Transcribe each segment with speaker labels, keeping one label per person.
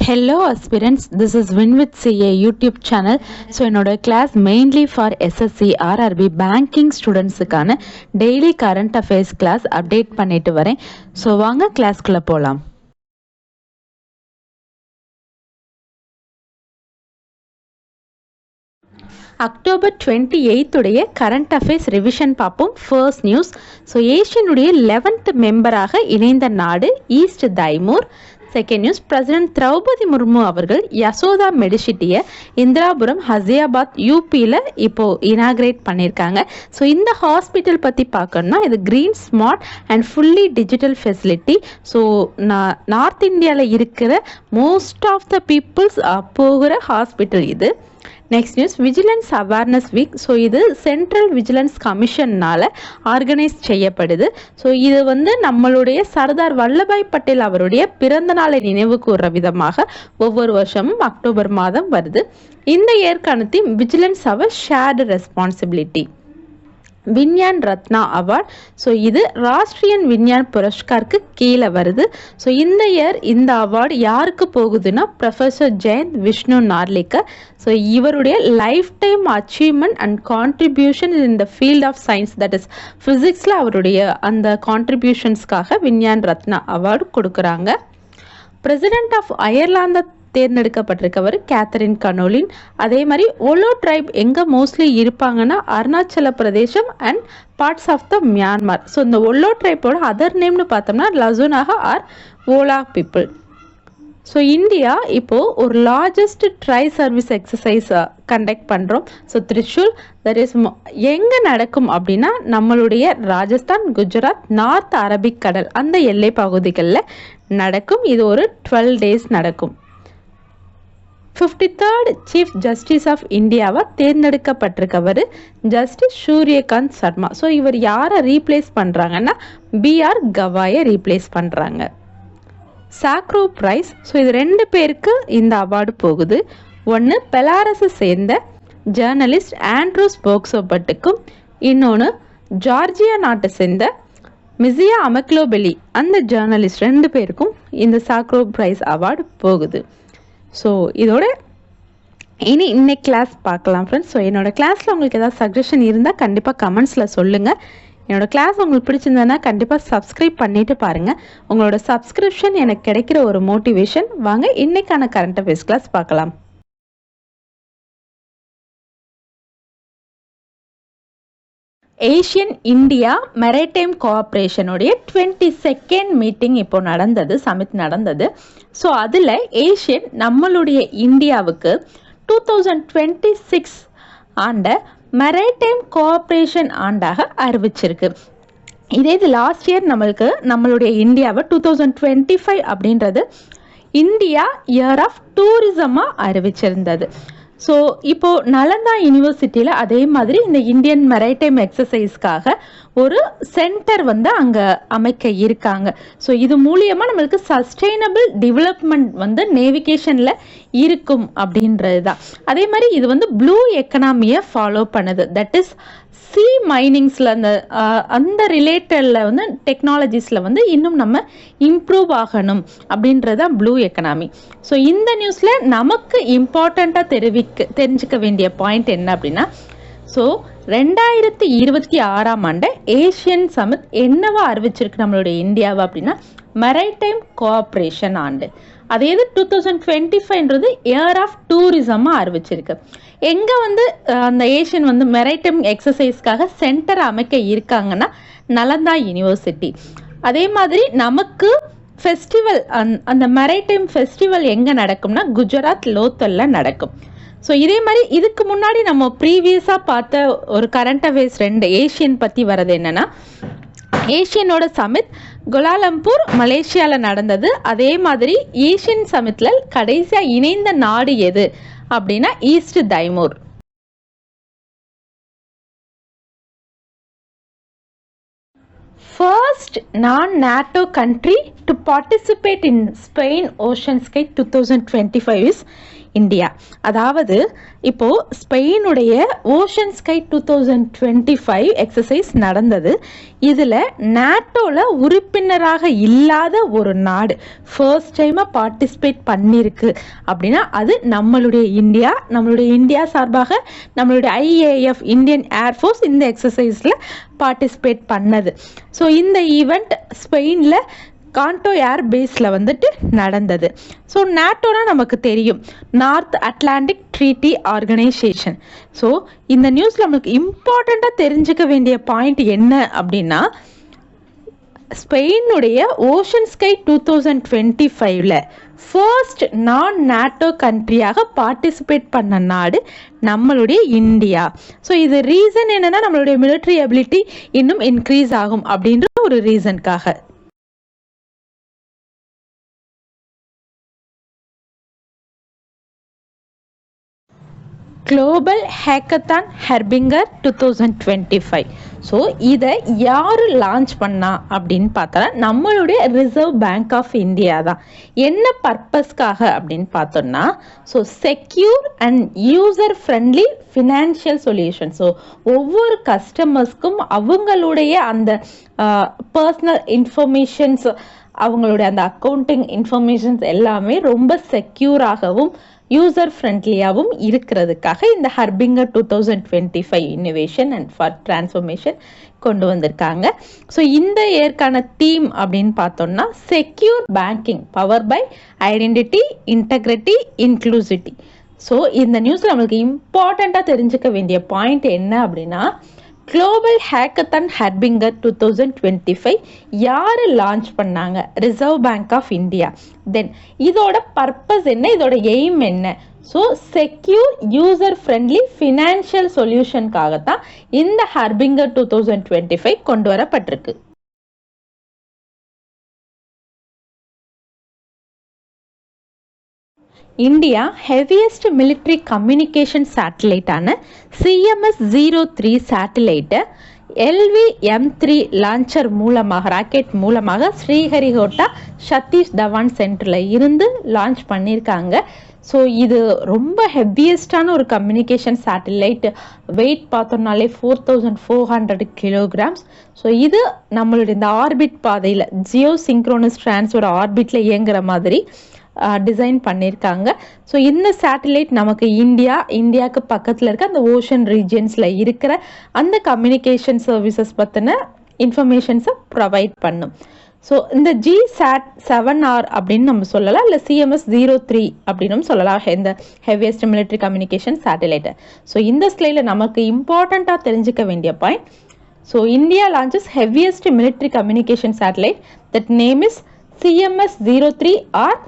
Speaker 1: Hello aspirants, this is Win with CA YouTube channel. So என்னோட class mainly for SSC, RRB, banking studentsக்கான daily current affairs class update பண்ணிட்டு வரேன். So வாங்க classக்குள்ள போலாம். October 28 உடைய current affairs revision பார்ப்போம். First news. So ஏஷியனுடைய 11th மெம்பராக இணைந்த நாடு East Timor. Second news, president Draupadi Murmu அவர்கள் யசோதா மெடிசிட்டியை இந்திராபுரம் ஹசியாபாத் யூபியில் இப்போது இனாகிரேட் பண்ணியிருக்காங்க. ஸோ இந்த ஹாஸ்பிட்டல் பற்றி பார்க்கணுன்னா இது green smart and fully digital facility. So north இந்தியாவில் இருக்கிற மோஸ்ட் ஆஃப் த பீப்புள்ஸ் போகிற ஹாஸ்பிட்டல் இது. Next news, vigilance awareness week. So இது சென்ட்ரல் விஜிலன்ஸ் கமிஷன்னால் ஆர்கனைஸ் செய்யப்படுது. ஸோ இது நம்மளுடைய சர்தார் வல்லபாய் பட்டேல் அவருடைய பிறந்த நாளை நினைவு கூறுற விதமாக ஒவ்வொரு வருஷமும் அக்டோபர் மாதம் வருது. இந்த இயற்கான theme vigilance our shared responsibility. Vigyan Ratna award. So இது ராஷ்ட்ரியன் விஞ்ஞான் புரஸ்காருக்கு கீழே வருது. ஸோ இந்த இயர் இந்த அவார்டு யாருக்கு போகுதுன்னா ப்ரொஃபஸர் ஜெயந்த் விஷ்ணு நார்லிக்கர். ஸோ இவருடைய life time achievement and contribution in the field of science, that is ஃபிசிக்ஸில் அவருடைய அந்த கான்ட்ரிபியூஷன்ஸ்க்காக விஞ்ஞான் ரத்னா அவார்டு கொடுக்குறாங்க. பிரசிடென்ட் ஆஃப் அயர்லாந்து தேர்ந்தெடுக்கப்பட்டிருக்கவர் கேத்தரின் கனோலின். அதே மாதிரி ஒலோ ட்ரைப் எங்கே மோஸ்ட்லி இருப்பாங்கன்னா அருணாச்சல பிரதேசம் and parts of the Myanmar. So இந்த ஒல்லோ ட்ரைப்போட அதர் நேம்னு பார்த்தோம்னா லசுனாக or Ollo people. So India இப்போது ஒரு largest tri service exercise conduct பண்ணுறோம். ஸோ திரிஷூல் தட் இஸ் எங்கே நடக்கும் அப்படின்னா நம்மளுடைய ராஜஸ்தான், குஜராத், நார்த் அரபிக் கடல் அந்த எல்லை பகுதிகளில் நடக்கும். இது ஒரு 12 days நடக்கும். 53rd சீஃப் ஜஸ்டிஸ் ஆஃப் இந்தியாவை தேர்ந்தெடுக்கப்பட்டிருக்கவர் ஜஸ்டிஸ் சூரியகாந்த் சர்மா. ஸோ இவர் யாரை ரீப்ளேஸ் பண்ணுறாங்கன்னா பிஆர் கவாயை ரீப்ளேஸ் பண்ணுறாங்க. சாக்ரோ பிரைஸ். ஸோ இது 2 பேருக்கு இந்த அவார்டு போகுது. ஒன்று பெலாரஸை சேர்ந்த ஜேர்னலிஸ்ட் ஆண்ட்ரூஸ் போக்சோபட்டுக்கும், இன்னொன்று ஜார்ஜியா நாட்டை சேர்ந்த மிசியா அமக்லோபெலி அந்த ஜேர்னலிஸ்ட் 2 பேருக்கும் இந்த சாக்ரோ பிரைஸ் அவார்டு போகுது. ஸோ இதோட இன்னைக்கு கிளாஸ் பார்க்கலாம் ஃப்ரெண்ட்ஸ். ஸோ என்னோட கிளாஸில் உங்களுக்கு ஏதாவது சஜஷன் இருந்தால் கண்டிப்பாக கமெண்ட்ஸில் சொல்லுங்கள். என்னோடய கிளாஸ் உங்களுக்கு பிடிச்சிருந்ததுன்னா கண்டிப்பாக சப்ஸ்கிரைப் பண்ணிவிட்டு பாருங்கள். உங்களோட சப்ஸ்கிரிப்ஷன் எனக்கு கிடைக்கிற ஒரு மோட்டிவேஷன். வாங்க இன்னைக்கான கரண்ட் அஃபேர்ஸ் கிளாஸ் பார்க்கலாம். ஏஷியன் இந்தியா மெரைடைம் கோஆப்ரேஷனுடைய 22nd மீட்டிங் இப்போ நடந்தது, சமிட் நடந்தது. ஸோ அதில் ஏஷியன் நம்மளுடைய இந்தியாவுக்கு 2026 ஆண்டை மெரைடைம் கோஆப்ரேஷன் ஆண்டாக அறிவிச்சிருக்கு. இதே இது லாஸ்ட் இயர் நம்மளுடைய இந்தியாவை 2025 அப்படின்றது இந்தியா இயர் ஆஃப் டூரிசமாக அறிவிச்சிருந்தது. ஸோ இப்போது நலந்தா யூனிவர்சிட்டியில் அதே மாதிரி இந்த இந்தியன் மெரைடைம் எக்ஸசைஸ்க்காக ஒரு சென்டர் அங்கே அமைக்க இருக்காங்க. ஸோ இது மூலியமாக நம்மளுக்கு சஸ்டைனபிள் டெவலப்மெண்ட் நேவிகேஷனில் இருக்கும் அப்படின்றது தான். அதே மாதிரி இது ப்ளூ எக்கனாமியை ஃபாலோ பண்ணுது. தட் இஸ் சி மைனிங்ஸில் அந்த ரிலேட்டடில் டெக்னாலஜிஸில் இன்னும் நம்ம இம்ப்ரூவ் ஆகணும் அப்படின்றது தான் ப்ளூ எக்கனாமி. ஸோ இந்த நியூஸில் நமக்கு இம்பார்ட்டண்ட்டாக தெரிஞ்சுக்க வேண்டிய பாயிண்ட் என்ன அப்படின்னா, ஸோ 2026 ஆண்டு ஏஷியன் சமிட் என்னவா அறிவிச்சிருக்கு நம்மளுடைய இந்தியாவை அப்படின்னா மெரைடைம் கோஆப்ரேஷன் ஆண்டு. அதே இது 2025ன்றது இயர் ஆஃப் டூரிசமாக அறிவிச்சிருக்கு. எங்கே அந்த ஏஷியன் மெரைடைம் எக்ஸசைஸ்க்காக சென்டர் அமைக்க இருக்காங்கன்னா நலந்தா யூனிவர்சிட்டி. அதே மாதிரி நமக்கு ஃபெஸ்டிவல் அந்த மெரைடைம் ஃபெஸ்டிவல் எங்கே நடக்கும்னா குஜராத் லோத்தலில் நடக்கும். ஸோ இதே மாதிரி இதுக்கு முன்னாடி நம்ம ப்ரீவியஸாக பார்த்த ஒரு கரண்ட் அஃபேர்ஸ் 2 ஏஷியன் பற்றி வர்றது என்னென்னா, ஏஷியனோட சமிட் கோலாலம்பூர் மலேசியாவில் நடந்தது. அதே மாதிரி ஏஷியன் சமிட்டில் கடைசியாக இணைந்த நாடு எது அப்படின்னா ஈஸ்ட் தைமூர். ஃபர்ஸ்ட் நான் NATO country to participate in Spain Ocean Sky 2025 is India. அதாவது இப்போ ஸ்பெயினுடைய ஓஷன் ஸ்கை 2025 எக்ஸசைஸ் நடந்தது. இதுல நாட்டோல உறுப்பினராக இல்லாத ஒரு நாடு ஃபர்ஸ்ட் டைமா பார்ட்டிசிபேட் பண்ணிருக்கு அப்படின்னா அது நம்மளுடைய இந்தியா. நம்மளுடைய இந்தியா சார்பாக நம்மளுடைய IAF இந்தியன் ஏர்ஃபோர்ஸ் இந்த எக்ஸசைஸ்ல பார்ட்டிசிபேட் பண்ணது. ஸோ இந்த ஈவெண்ட் ஸ்பெயின்ல காண்டோ ஏர் பேஸில் வந்துட்டு நடந்தது. ஸோ நாட்டோனா நமக்கு தெரியும், north Atlantic treaty organisation. So இந்த நியூஸில் நம்மளுக்கு இம்பார்ட்டண்ட்டாக தெரிஞ்சுக்க வேண்டிய பாயிண்ட் என்ன அப்படின்னா, ஸ்பெயினுடைய ஓஷன் ஸ்கை 2025ல ஃபர்ஸ்ட் நான் நாட்டோ கண்ட்ரியாக பார்ட்டிசிபேட் பண்ண நாடு நம்மளுடைய இந்தியா. ஸோ இது ரீசன் என்னன்னா, நம்மளுடைய மிலிட்ரி எபிலிட்டி இன்னும் இன்க்ரீஸ் ஆகும் அப்படின்ற ஒரு ரீசனுக்காக. Global hackathon ஹெர்பிங்கர் 2025. ஸோ இதை யார் லான்ச் பண்ணா அப்படின்னு பார்த்தா நம்மளுடைய ரிசர்வ் பேங்க் ஆஃப் இந்தியா தான். என்ன பர்பஸ்க்காக அப்படின்னு பார்த்தோம்னா, so secure and user friendly financial solution. So ஒவ்வொரு கஸ்டமர்ஸ்க்கும் அவங்களுடைய அந்த பர்சனல் இன்ஃபர்மேஷன்ஸ், அவங்களுடைய அந்த அக்கௌண்டிங் இன்ஃபர்மேஷன்ஸ் எல்லாமே ரொம்ப செக்யூராகவும் யூசர் ஃப்ரெண்ட்லியாகவும் இருக்கிறதுக்காக இந்த ஹெர்பிங்கர் 2025 இன்னோவேஷன் அண்ட் ஃபார் டிரான்ஸ்ஃபர்மேஷன் கொண்டு வந்திருக்காங்க. ஸோ இந்த இயற்கான தீம் அப்படின்னு பார்த்தோம்னா, secure banking power by identity, integrity, inclusivity. So இந்த நியூஸில் நம்மளுக்கு இம்பார்ட்டண்ட்டாக தெரிஞ்சுக்க வேண்டிய பாயிண்ட் என்ன அப்படின்னா, குளோபல் ஹேக்கத்தான் ஹெர்பிங்கர் 2025 யார் லான்ச் பண்ணாங்க? Reserve Bank of India. Then இதோட பர்பஸ் என்ன, இதோட எய்ம் என்ன? So secure user friendly financial சொல்யூஷனுக்காகத்தான் இந்த ஹெர்பிங்கர் 2025 கொண்டு வரப்பட்டிருக்கு. இந்தியா ஹெவியஸ்ட் மிலிட்ரி கம்யூனிகேஷன் சேட்டலைட்டான CMS-03 சேட்டலைட்டை LV-M3 லான்ச்சர் மூலமாக, ராக்கெட் மூலமாக ஸ்ரீஹரிகோட்டா சதீஷ் தவான் சென்டரில் இருந்து லான்ச் பண்ணியிருக்காங்க. ஸோ இது ரொம்ப ஹெவியஸ்டான ஒரு கம்யூனிகேஷன் சேட்டலைட். வெயிட் பார்த்தோம்னாலே 4400 kilograms. ஸோ இது நம்மளுடைய இந்த ஆர்பிட் பாதையில் ஜியோ சிங்க்ரோனஸ் டிரான்ஸோட ஆர்பிட்டில் இயங்குற மாதிரி டிசைன் பண்ணியிருக்காங்க. ஸோ இந்த சேட்டலைட் நமக்கு இந்தியாவுக்கு பக்கத்தில் இருக்க அந்த ஓஷன் ரீஜியன்ஸில் இருக்கிற அந்த கம்யூனிகேஷன் சர்வீசஸ் பற்றின இன்ஃபர்மேஷன்ஸை ப்ரொவைட் பண்ணும். ஸோ இந்த GSAT-7R அப்படின்னு நம்ம சொல்லலாம், இல்லை CMS-03 அப்படின்னு சொல்லலாம், இந்த ஹெவியஸ்ட் மிலிட்ரி கம்யூனிகேஷன் சேட்டலைட்டை. ஸோ இந்த ஸ்லைடில் நமக்கு இம்பார்ட்டண்ட்டாக தெரிஞ்சுக்க வேண்டிய point, so India launches heaviest military communication satellite, that name is CMS-03 or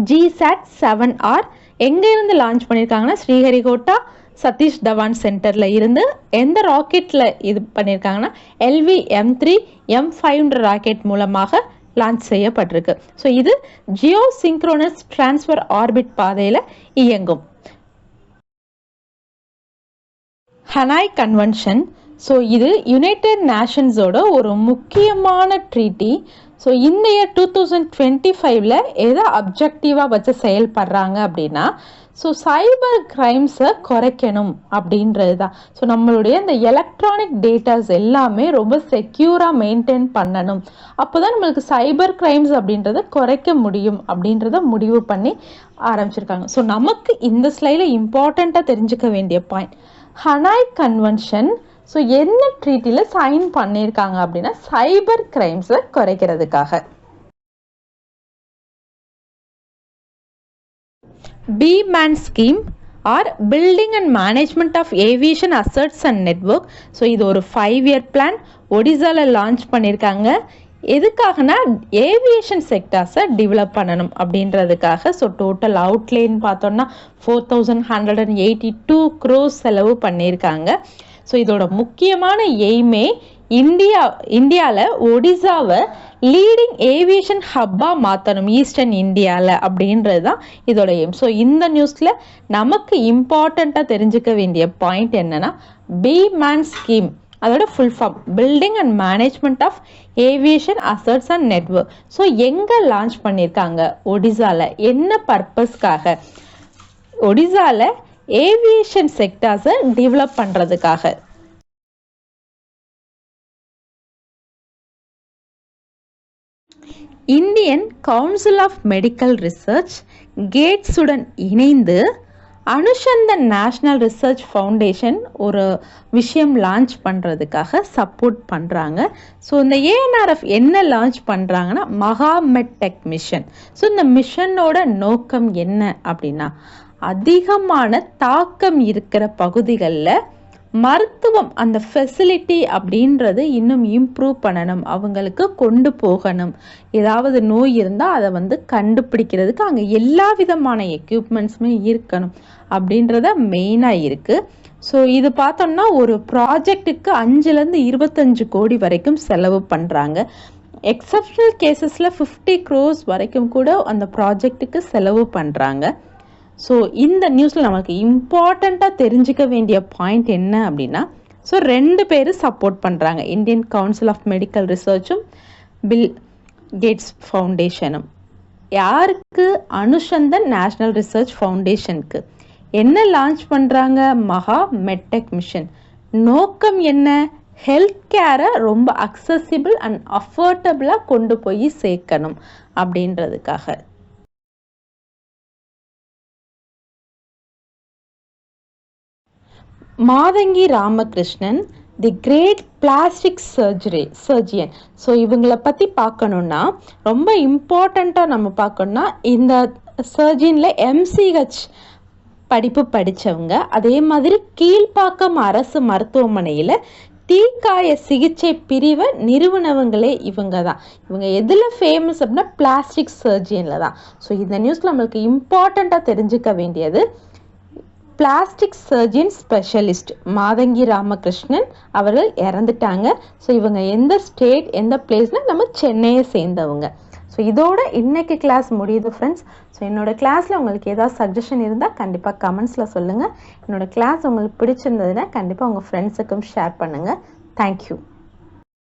Speaker 1: GSAT-7R. எங்க இருந்து லான்ச் பண்ணியிருக்காங்கன்னா, ஸ்ரீஹரிகோட்டா சதீஷ் தவான் சென்டர்ல இருந்து. எந்த ராக்கெட்ல இது பண்ணியிருக்காங்கன்னா, LV-M3 M5 ராக்கெட் மூலமாக லான்ச் செய்யப்பட்டிருக்கு. ஸோ இது ஜியோ சிங்க்ரோனஸ் டிரான்ஸ்ஃபர் ஆர்பிட் பாதையில் இயங்கும். Hanoi convention. ஸோ இது யுனைடெட் நேஷன்ஸோட ஒரு முக்கியமான ட்ரீட்டி. ஸோ இந்த இயர் 2025ல் எதை அப்ஜெக்டிவாக வச்சு செயல்படுறாங்க அப்படின்னா, ஸோ சைபர் கிரைம்ஸை குறைக்கணும் அப்படின்றது தான். ஸோ நம்மளுடைய இந்த எலக்ட்ரானிக் டேட்டாஸ் எல்லாமே ரொம்ப செக்யூராக மெயின்டைன் பண்ணணும். அப்போ தான் நம்மளுக்கு சைபர் கிரைம்ஸ் அப்படின்றத குறைக்க முடியும் அப்படின்றத முடிவு பண்ணி ஆரம்பிச்சிருக்காங்க. ஸோ நமக்கு இந்த ஸ்லைடில் இம்பார்ட்டண்ட்டாக தெரிஞ்சுக்க வேண்டிய பாயிண்ட், ஹனாய் கன்வென்ஷன் ஸோ என்ன ட்ரீட்டியில் சைன் பண்ணியிருக்காங்க அப்படின்னா, சைபர் கிரைம்ஸை குறைக்கிறதுக்காக. B-MAN scheme or building and management of aviation assets and network. So இது ஒரு 5-year பிளான் ஒடிசாவில் லான்ச் பண்ணியிருக்காங்க. எதுக்காகனா, ஏவியேஷன் செக்டார்ஸை டெவலப் பண்ணணும் அப்படின்றதுக்காக. ஸோ டோட்டல் அவுட்லேன்னு பார்த்தோம்னா 4182 crores செலவு பண்ணியிருக்காங்க. ஸோ இதோட முக்கியமான எய்மே இந்தியாவில் ஒடிசாவை லீடிங் ஏவியேஷன் ஹப்பாக மாற்றணும் ஈஸ்டர்ன் இந்தியாவில் அப்படின்றது தான் இதோட எய்ம். ஸோ இந்த நியூஸில் நமக்கு இம்பார்ட்டண்ட்டாக தெரிஞ்சுக்க வேண்டிய பாயிண்ட் என்னென்னா, B-MAN ஸ்கீம் அதோட full form building and management of aviation assets and network. So எங்கே லான்ச் பண்ணியிருக்காங்க? ஒடிசாவில். என்ன பர்பஸ்க்காக? ஒடிசாவில் ஏவியேஷன் செக்டார்ஸை டெவலப் பண்ணுறதுக்காக. Indian council of medical research கேட்ஸுடன் இணைந்து அனுசந்தன் நேஷ்னல் ரிசர்ச் ஃபவுண்டேஷன் ஒரு விஷயம் லான்ச் பண்ணுறதுக்காக சப்போர்ட் பண்ணுறாங்க. ஸோ இந்த ஏஎன்ஆர்எஃப் என்ன லான்ச் பண்ணுறாங்கன்னா மகாமெட்டெக் மிஷன். ஸோ இந்த மிஷனோட நோக்கம் என்ன அப்படின்னா, அதிகமான தாக்கம் இருக்கிற பகுதிகளில் மருத்துவம் அந்த ஃபெசிலிட்டி அப்படின்றது இன்னும் இம்ப்ரூவ் பண்ணணும், அவங்களுக்கு கொண்டு போகணும். ஏதாவது நோய் இருந்தால் அதை கண்டுபிடிக்கிறதுக்கு அங்கே எல்லா விதமான எக்யூப்மெண்ட்ஸுமே இருக்கணும் அப்படின்றத மெயினாக இருக்குது. ஸோ இது பார்த்தோம்னா ஒரு ப்ராஜெக்ட்டுக்கு 5 to 25 கோடி வரைக்கும் செலவு பண்ணுறாங்க. எக்ஸப்ஷனல் கேசஸில் 50 crores வரைக்கும் கூட அந்த ப்ராஜெக்ட்டுக்கு செலவு பண்ணுறாங்க. ஸோ இந்த நியூஸில் நமக்கு இம்பார்ட்டண்ட்டாக தெரிஞ்சிக்க வேண்டிய பாயிண்ட் என்ன அப்படின்னா, ஸோ 2 பேர் சப்போர்ட் பண்ணுறாங்க, இந்தியன் கவுன்சில் ஆஃப் மெடிக்கல் ரிசர்ச்சும் பில் கேட்ஸ் ஃபவுண்டேஷனும். யாருக்கு? அனுசந்தன் நேஷ்னல் ரிசர்ச் ஃபவுண்டேஷனுக்கு. என்ன லான்ச் பண்ணுறாங்க? மகா மெட்டெக் மிஷன். நோக்கம் என்ன? ஹெல்த் கேரை ரொம்ப அக்சசிபிள் அண்ட் அஃபோர்டபுளாக கொண்டு போய் சேர்க்கணும் அப்படின்றதுக்காக. மாதங்கி ராமகிருஷ்ணன், தி கிரேட் பிளாஸ்டிக் சர்ஜியன். ஸோ இவங்களை பற்றி பார்க்கணுன்னா ரொம்ப இம்பார்ட்டண்ட்டாக நம்ம பார்க்கணுன்னா, இந்த சர்ஜியனில் MCH படிப்பு படித்தவங்க, அதே மாதிரி கீழ்ப்பாக்கம் அரசு மருத்துவமனையில் தீக்காய சிகிச்சை பிரிவை நிறுவனவங்களே இவங்க தான். இவங்க எதில் ஃபேமஸ் அப்படின்னா பிளாஸ்டிக் சர்ஜியனில் தான். ஸோ இந்த நியூஸில் நம்மளுக்கு இம்பார்ட்டண்ட்டாக தெரிஞ்சுக்க வேண்டியது, plastic surgeon specialist Matangi Ramakrishnan அவர்கள் இறந்துட்டாங்க. ஸோ இவங்க எந்த ஸ்டேட் எந்த பிளேஸ்னால் நம்ம சென்னையை சேர்ந்தவங்க. ஸோ இதோட இன்னைக்கு கிளாஸ் முடியுது ஃப்ரெண்ட்ஸ். ஸோ என்னோடய கிளாஸில் உங்களுக்கு ஏதாவது சஜஷன் இருந்தால் கண்டிப்பாக கமெண்ட்ஸில் சொல்லுங்கள். என்னோடய கிளாஸ் உங்களுக்கு பிடிச்சிருந்ததுன்னா கண்டிப்பாக உங்கள் ஃப்ரெண்ட்ஸுக்கும் ஷேர் பண்ணுங்கள். தேங்க்யூ.